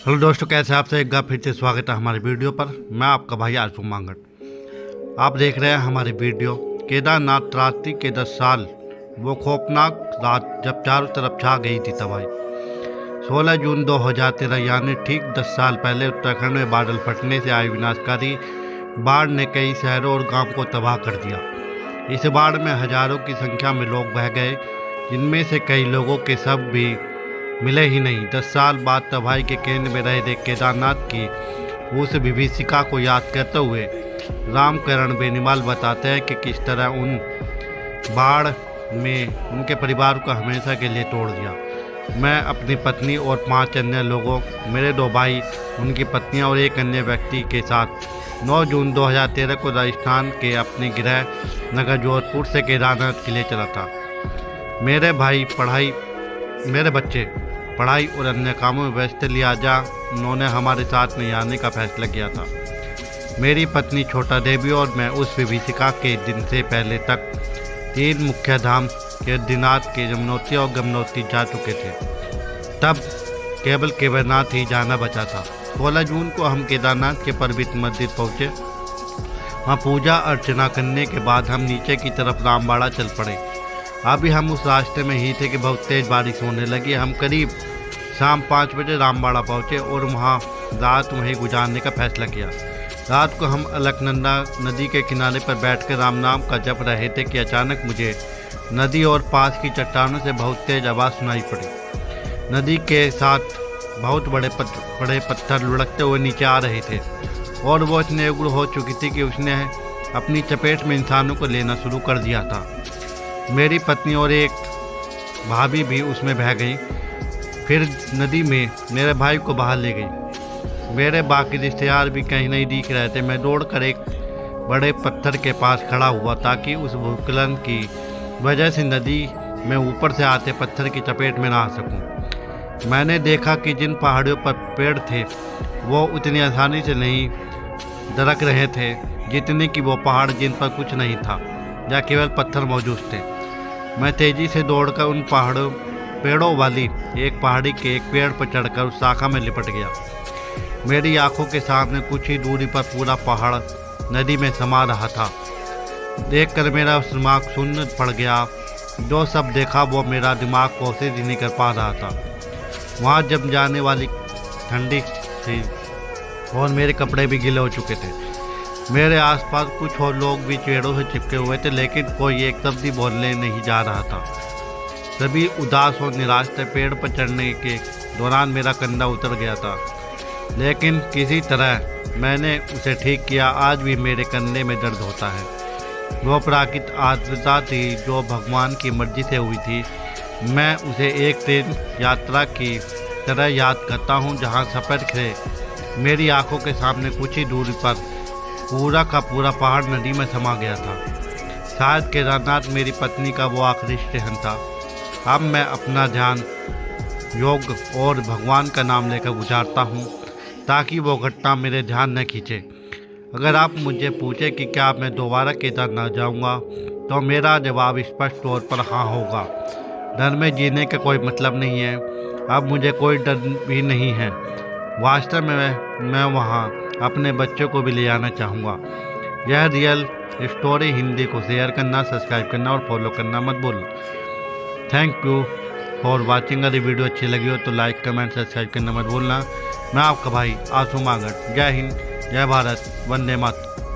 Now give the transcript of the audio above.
Hello दोस्तों, कैसे आपसे एक बार फिर से स्वागत है हमारे वीडियो पर। मैं आपका भाई आशु मांगट। आप देख रहे हैं हमारी वीडियो। केदारनाथ त्रासदी के 10 साल, वो खौफनाक रात जब चारों तरफ छा गई थी तबाही। 16 जून 2013 यानी ठीक 10 साल पहले उत्तराखंड में बादल फटने से आई विनाशकारी बाढ़ ने कई शहरों और गांव को तबाह कर दिया। इस बाढ़ में हजारों की संख्या में लोग बह गए, जिनमें से कई लोगों के शव भी मिले ही नहीं। 10 साल बाद तबाही के केंद्र में रहे केदारनाथ की उस विभीषिका को याद करते हुए रामकरण बेनीवाल बताते हैं कि किस तरह उन बाढ़ में उनके परिवार को हमेशा के लिए तोड़ दिया। मैं अपनी पत्नी और 5 अन्य लोगों, मेरे 2 भाई, उनकी पत्नियां और एक अन्य व्यक्ति के साथ 9 जून 2013 को राजस्थान के अपने गृह नगर जोधपुर से केदारनाथ के लिए चला था। मेरे बच्चे पढ़ाई और अन्य कामों में व्यस्त लिहाजा उन्होंने हमारे साथ नहीं आने का फैसला किया था। मेरी पत्नी छोटा देवी और मैं उस विभीषिका के दिन से पहले तक 3 मुख्य धाम केदारनाथ के यमुनोत्री और गंगोत्री जा चुके थे। तब केवल केदारनाथ ही जाना बचा था। 16 जून को हम केदारनाथ के पवित्र मंदिर पहुँचे। वहाँ पूजा अर्चना करने के बाद हम नीचे की तरफ रामबाड़ा चल पड़े। अभी हम उस रास्ते में ही थे कि बहुत तेज़ बारिश होने लगी। हम करीब शाम 5 बजे रामबाड़ा पहुँचे और वहाँ रात वहीं गुजारने का फैसला किया। रात को हम अलकनंदा नदी के किनारे पर बैठकर राम नाम का जप रहे थे कि अचानक मुझे नदी और पास की चट्टानों से बहुत तेज़ आवाज़ सुनाई पड़ी। नदी के साथ बहुत बड़े पत्थर लुढ़कते हुए नीचे आ रहे थे और वो इतने उग्र हो चुकी थी कि उसने अपनी चपेट में इंसानों को लेना शुरू कर दिया था। मेरी पत्नी और एक भाभी भी उसमें बह गई। फिर नदी में मेरे भाई को बाहर ले गई। मेरे बाकी रिश्तेदार भी कहीं नहीं दिख रहे थे। मैं दौड़कर एक बड़े पत्थर के पास खड़ा हुआ ताकि उस भूस्खलन की वजह से नदी में ऊपर से आते पत्थर की चपेट में ना आ सकूं। मैंने देखा कि जिन पहाड़ियों पर पेड़ थे वो उतनी आसानी से नहीं दरक रहे थे जितने कि वो पहाड़ जिन पर कुछ नहीं था या केवल पत्थर मौजूद थे। मैं तेज़ी से दौड़कर उन पेड़ों वाली एक पहाड़ी के एक पेड़ पर चढ़कर उस शाखा में लिपट गया। मेरी आंखों के सामने कुछ ही दूरी पर पूरा पहाड़ नदी में समा रहा था। देखकर मेरा दिमाग शून्य पड़ गया। जो सब देखा वो मेरा दिमाग प्रोसेस ही नहीं कर पा रहा था। वहाँ जम जाने वाली ठंडी थी और मेरे कपड़े भी गीले हो चुके थे। मेरे आसपास कुछ और लोग भी पेड़ों से चिपके हुए थे, लेकिन कोई एक शब्द भी बोलने नहीं जा रहा था। सभी उदास और निराश थे। पेड़ पर चढ़ने के दौरान मेरा कंधा उतर गया था, लेकिन किसी तरह मैंने उसे ठीक किया। आज भी मेरे कंधे में दर्द होता है। वो प्राकृतिक आर्द्रता थी जो भगवान की मर्जी से हुई थी। मैं उसे एक ट्रेन यात्रा की तरह याद करता हूँ जहाँ सफ़र थे। मेरी आंखों के सामने कुछ ही दूरी पर पूरा का पूरा पहाड़ नदी में समा गया था। शायद केदारनाथ मेरी पत्नी का वो आखिरी स्टेशन था। अब मैं अपना ध्यान योग और भगवान का नाम लेकर गुजारता हूँ ताकि वो घटना मेरे ध्यान न खींचे। अगर आप मुझे पूछे कि क्या मैं दोबारा केदारनाथ जाऊँगा तो मेरा जवाब स्पष्ट तौर पर हाँ होगा। डर में जीने का कोई मतलब नहीं है। अब मुझे कोई डर भी नहीं है। वास्तव में मैं वहाँ अपने बच्चों को भी ले जाना चाहूँगा। यह रियल स्टोरी हिंदी को शेयर करना, सब्सक्राइब करना और फॉलो करना मत भूलना। Thank you for watching. अगर वीडियो अच्छी लगी हो तो लाइक, कमेंट, सब्सक्राइब करना मत भूलना। मैं आपका भाई आशु मांगट। जय हिंद, जय भारत, वंदे मातरम।